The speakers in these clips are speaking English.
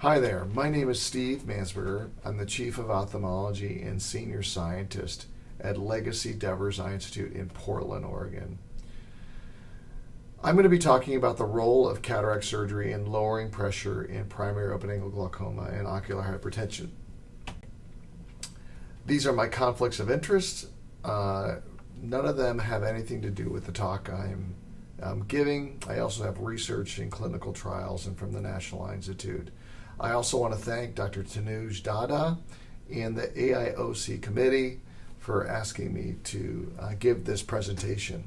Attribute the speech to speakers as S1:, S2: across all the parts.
S1: Hi there, my name is Steve Mansberger. I'm the Chief of Ophthalmology and Senior Scientist at Legacy Devers Eye Institute in Portland, Oregon. I'm going to be talking about the role of cataract surgery in lowering pressure in primary open-angle glaucoma and ocular hypertension. These are my conflicts of interest. None of them have anything to do with the talk I'm giving. I also have research in clinical trials and from the National Eye Institute. I also want to thank Dr. Tanuj Dada and the AIOC committee for asking me to give this presentation.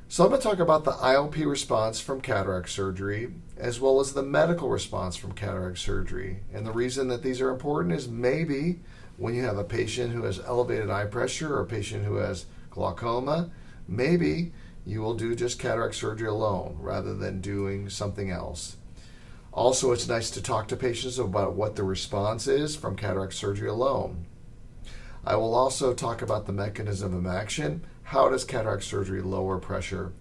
S1: So I'm going to talk about the IOP response from cataract surgery as well as the medical response from cataract surgery. And the reason that these are important is maybe when you have a patient who has elevated eye pressure or a patient who has glaucoma, maybe you will do just cataract surgery alone rather than doing something else. Also, it's nice to talk to patients about what the response is from cataract surgery alone. I will also talk about the mechanism of action. How does cataract surgery lower pressure?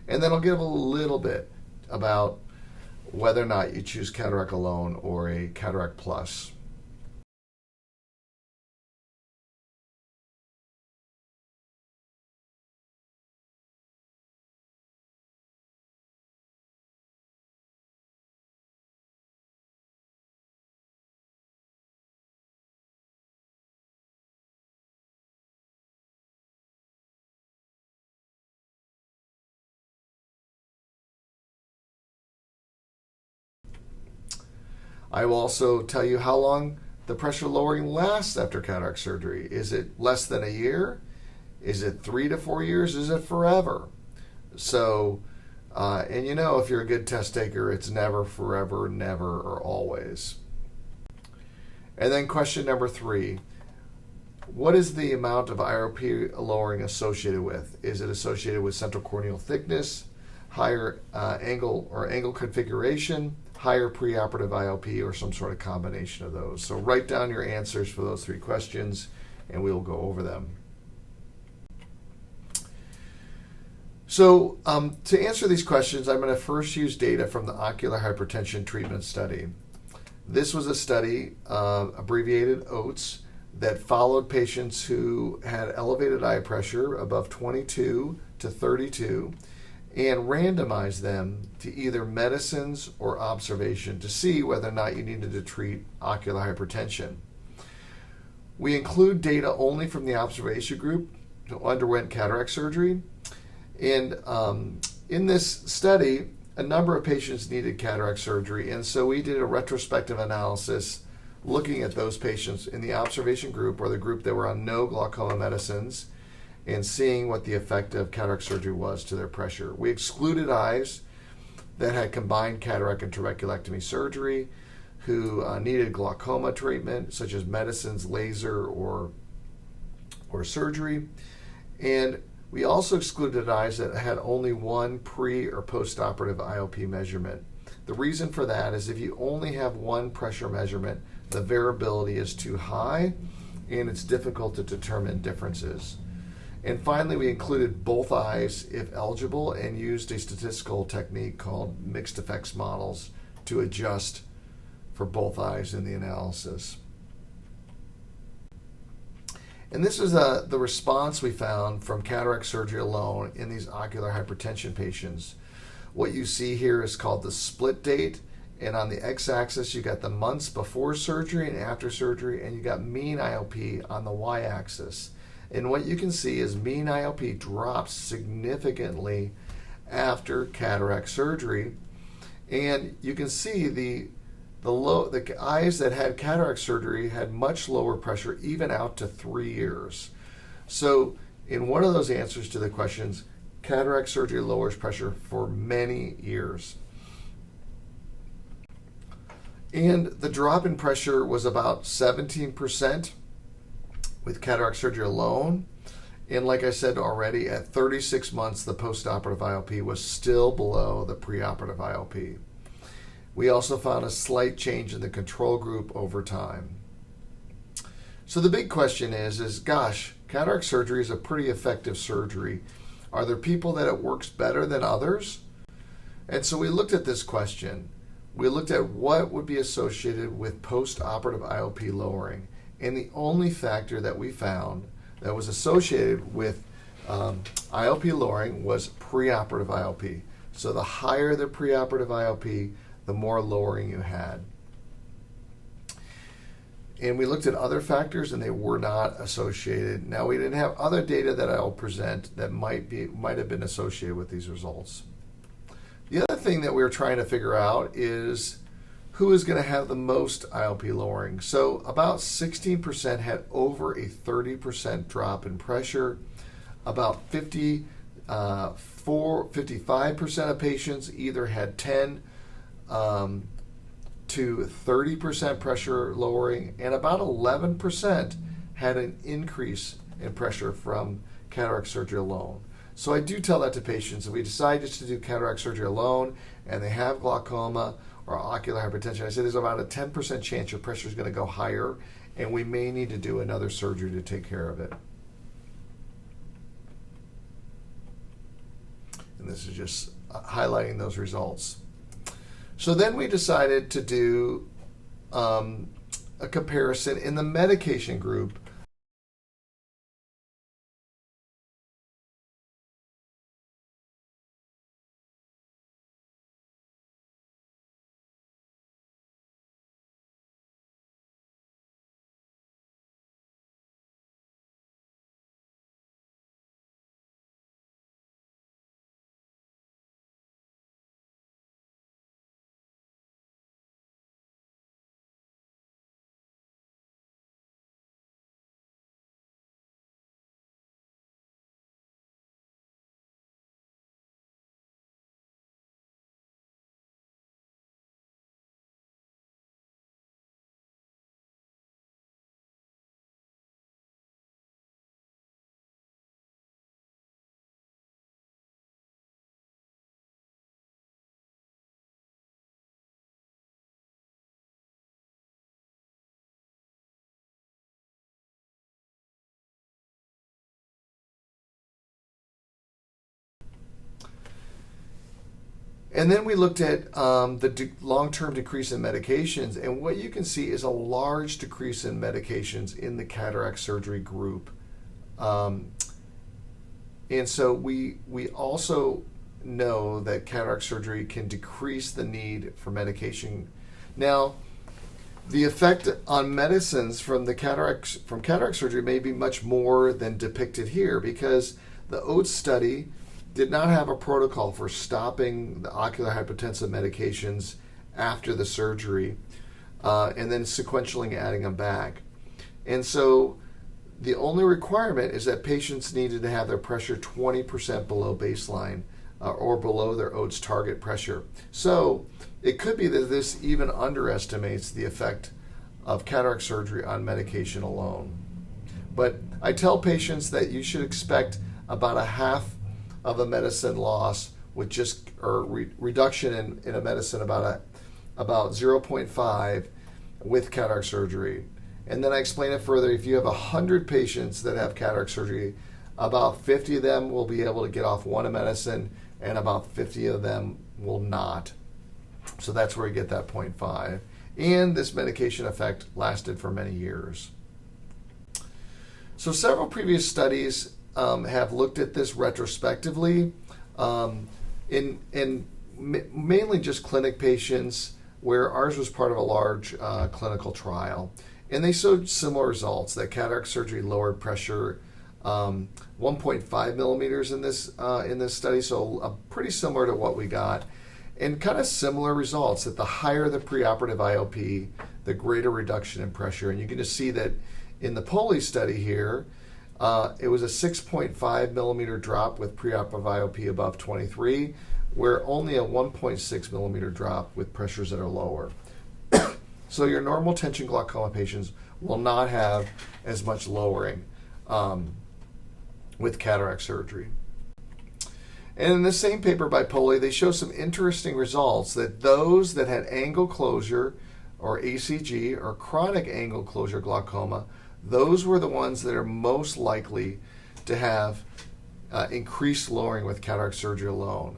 S1: And then I'll give a little bit about whether or not you choose cataract alone or a cataract plus. I will also tell you how long the pressure lowering lasts after cataract surgery. Is it less than a year? Is it 3 to 4 years? Is it forever? So, and you know, if you're a good test taker, it's never, forever, never, or always. And then question number 3. What is the amount of IOP lowering associated with? Is it associated with central corneal thickness, higher angle or angle configuration, higher preoperative IOP, or some sort of combination of those? So write down your answers for those 3 questions and we will go over them. So to answer these questions, I'm going to first use data from the ocular hypertension treatment study. This was a study, abbreviated OATS, that followed patients who had elevated eye pressure above 22 to 32 and randomized them to either medicines or observation to see whether or not you needed to treat ocular hypertension. We include data only from the observation group who underwent cataract surgery. And in this study, a number of patients needed cataract surgery, and so we did a retrospective analysis looking at those patients in the observation group or the group that were on no glaucoma medicines and seeing what the effect of cataract surgery was to their pressure. We excluded eyes that had combined cataract and trabeculectomy surgery, who needed glaucoma treatment, such as medicines, laser, or surgery. And we also excluded eyes that had only one pre- or post-operative IOP measurement. The reason for that is if you only have one pressure measurement, the variability is too high and it's difficult to determine differences. And finally, we included both eyes if eligible and used a statistical technique called mixed effects models to adjust for both eyes in the analysis. And this is the response we found from cataract surgery alone in these ocular hypertension patients. What you see here is called the split date, and on the x-axis you got the months before surgery and after surgery, and you got mean IOP on the y-axis. And what you can see is mean IOP drops significantly after cataract surgery. And you can see the eyes that had cataract surgery had much lower pressure, even out to 3 years. So in one of those answers to the questions, cataract surgery lowers pressure for many years. And the drop in pressure was about 17% with cataract surgery alone. And like I said already, at 36 months, the postoperative IOP was still below the preoperative IOP. We also found a slight change in the control group over time. So the big question is gosh, cataract surgery is a pretty effective surgery. Are there people that it works better than others? And so we looked at this question. we looked at what would be associated with post-operative IOP lowering. And the only factor that we found that was associated with IOP lowering was preoperative IOP. So the higher the preoperative IOP, the more lowering you had. And we looked at other factors, and they were not associated. Now, we didn't have other data that I'll present that might have been associated with these results. The other thing that we were trying to figure out is who is going to have the most IOP lowering. So about 16% had over a 30% drop in pressure. About 55% of patients either had 10 to 30% pressure lowering, and about 11% had an increase in pressure from cataract surgery alone. So I do tell that to patients. If we decide just to do cataract surgery alone and they have glaucoma or ocular hypertension, I say there's about a 10% chance your pressure is going to go higher, and we may need to do another surgery to take care of it. And this is just highlighting those results. So then we decided to do a comparison in the medication group. And then we looked at the long-term decrease in medications, and what you can see is a large decrease in medications in the cataract surgery group. And so we also know that cataract surgery can decrease the need for medication. Now, the effect on medicines from cataract surgery may be much more than depicted here, because the OHT study did not have a protocol for stopping the ocular hypertensive medications after the surgery and then sequentially adding them back. And so the only requirement is that patients needed to have their pressure 20% below baseline or below their OHT's target pressure. So it could be that this even underestimates the effect of cataract surgery on medication alone. But I tell patients that you should expect about a half of a medicine loss with just reduction in a medicine about 0.5 with cataract surgery. And then I explain it further. If you have 100 patients that have cataract surgery, about 50 of them will be able to get off one medicine, and about 50 of them will not. So that's where you get that 0.5. And this medication effect lasted for many years. So several previous studies have looked at this retrospectively in mainly just clinic patients, where ours was part of a large clinical trial. And they showed similar results, that cataract surgery lowered pressure 1.5 millimeters in this study, so pretty similar to what we got. And kind of similar results, that the higher the preoperative IOP, the greater reduction in pressure. And you can just see that in the POLI study here, it was a 6.5 millimeter drop with preoperative IOP above 23, where only a 1.6 millimeter drop with pressures that are lower. So your normal tension glaucoma patients will not have as much lowering with cataract surgery. And in the same paper by POLI, they show some interesting results, that those that had angle closure or ACG or chronic angle closure glaucoma, those were the ones that are most likely to have increased lowering with cataract surgery alone.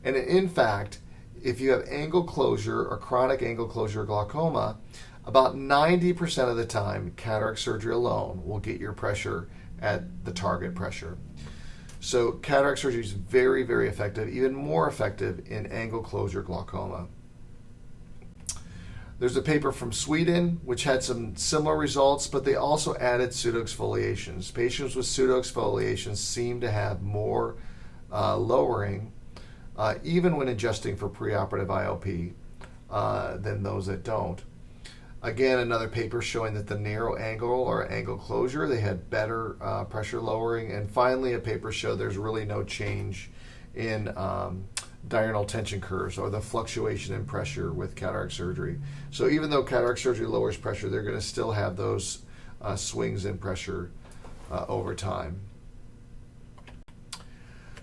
S1: And in fact, if you have angle closure or chronic angle closure glaucoma, about 90% of the time, cataract surgery alone will get your pressure at the target pressure. So cataract surgery is very, very effective, even more effective in angle closure glaucoma. There's a paper from Sweden which had some similar results, but they also added pseudoexfoliations. Patients with pseudoexfoliations seem to have more lowering, even when adjusting for preoperative IOP, than those that don't. Again, another paper showing that the narrow angle or angle closure, they had better pressure lowering. And finally, a paper showed there's really no change in diurnal tension curves or the fluctuation in pressure with cataract surgery. So even though cataract surgery lowers pressure, they're going to still have those swings in pressure over time.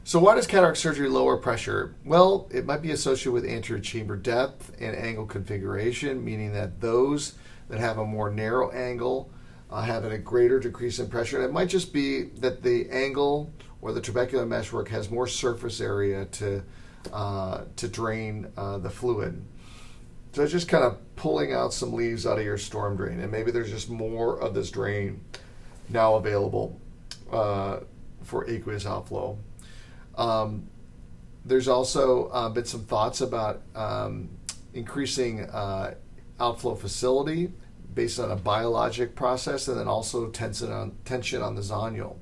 S1: So why does cataract surgery lower pressure? Well, it might be associated with anterior chamber depth and angle configuration, meaning that those that have a more narrow angle have a greater decrease in pressure. And it might just be that the angle or the trabecular meshwork has more surface area to drain the fluid. So it's just kind of pulling out some leaves out of your storm drain, and maybe there's just more of this drain now available for aqueous outflow. There's also been some thoughts about increasing outflow facility based on a biologic process, and then also tension on the zonule.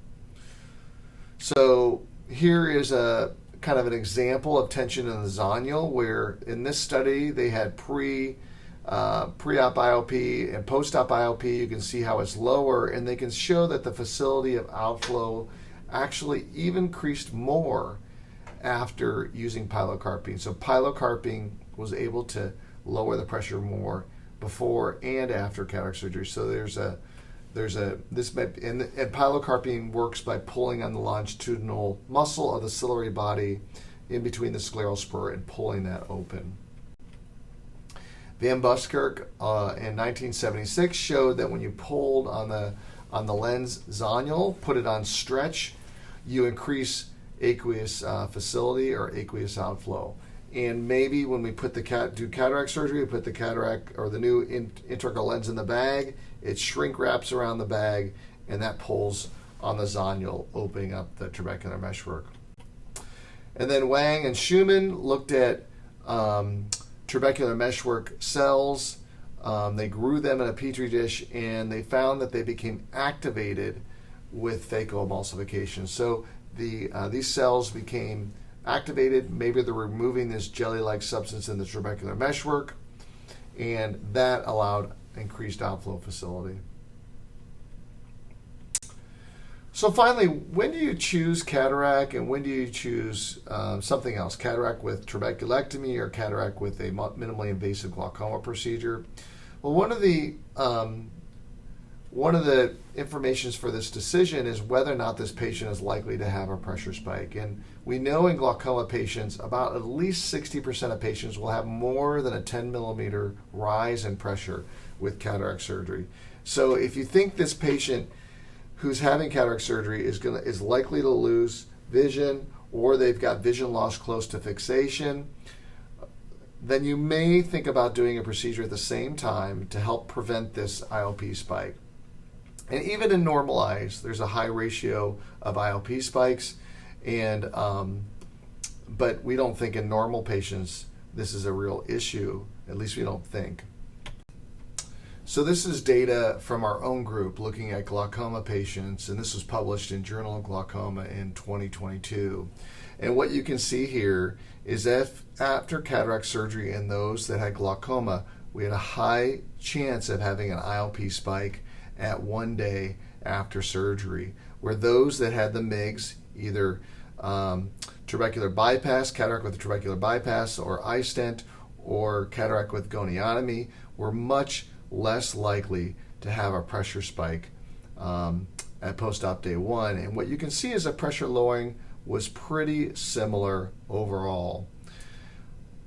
S1: So here is a kind of an example of tension in the zonule, where in this study they had pre-op IOP and post-op IOP. You can see how it's lower, and they can show that the facility of outflow actually even increased more after using pilocarpine. So pilocarpine was able to lower the pressure more before and after cataract surgery. So and pilocarpine works by pulling on the longitudinal muscle of the ciliary body in between the scleral spur and pulling that open. Mansberger in 1976 showed that when you pulled on the lens zonule, put it on stretch, you increase aqueous facility or aqueous outflow. And maybe when we do cataract surgery, we put the cataract or the new intraocular lens in the bag, it shrink wraps around the bag, and that pulls on the zonule, opening up the trabecular meshwork. And then Wang and Schumann looked at trabecular meshwork cells. They grew them in a petri dish, and they found that they became activated with phaco-emulsification. So these cells became activated. Maybe they're removing this jelly-like substance in the trabecular meshwork, and that allowed increased outflow facility. So finally, when do you choose cataract, and when do you choose something else? Cataract with trabeculectomy or cataract with a minimally invasive glaucoma procedure? Well, one of the informations for this decision is whether or not this patient is likely to have a pressure spike. And we know in glaucoma patients, about at least 60% of patients will have more than a 10 millimeter rise in pressure with cataract surgery. So if you think this patient who's having cataract surgery is likely to lose vision, or they've got vision loss close to fixation, then you may think about doing a procedure at the same time to help prevent this IOP spike. And even in normal eyes, there's a high ratio of IOP spikes, and but we don't think in normal patients this is a real issue. At least we don't think. So this is data from our own group looking at glaucoma patients, and this was published in Journal of Glaucoma in 2022. And what you can see here is that after cataract surgery in those that had glaucoma, we had a high chance of having an IOP spike at 1 day after surgery, where those that had the MIGS, either trabecular bypass, cataract with a trabecular bypass, or iStent, or cataract with goniotomy, were much less likely to have a pressure spike at post-op day 1. And what you can see is that pressure lowering was pretty similar overall.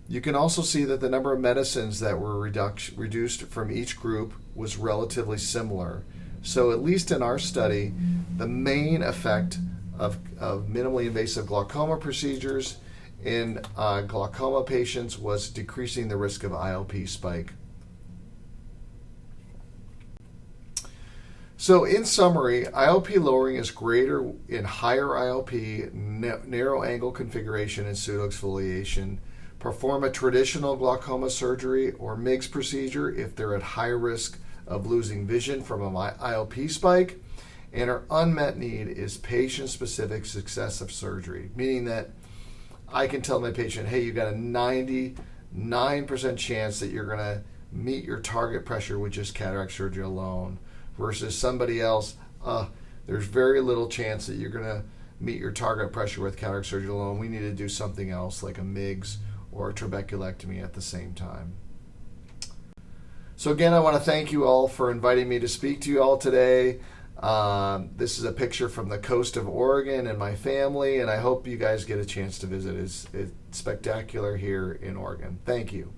S1: You can also see that the number of medicines that were reduced from each group was relatively similar. So at least in our study, the main effect of minimally invasive glaucoma procedures in glaucoma patients was decreasing the risk of IOP spike. So in summary, IOP lowering is greater in higher IOP, narrow angle configuration, and pseudoexfoliation. Perform a traditional glaucoma surgery or MIGS procedure if they're at high risk of losing vision from an IOP spike. And our unmet need is patient-specific success of surgery, meaning that I can tell my patient, hey, you've got a 99% chance that you're going to meet your target pressure with just cataract surgery alone, versus somebody else, there's very little chance that you're going to meet your target pressure with cataract surgery alone. We need to do something else like a MIGS or a trabeculectomy at the same time. So again, I want to thank you all for inviting me to speak to you all today. This is a picture from the coast of Oregon and my family, and I hope you guys get a chance to visit. It's spectacular here in Oregon. Thank you.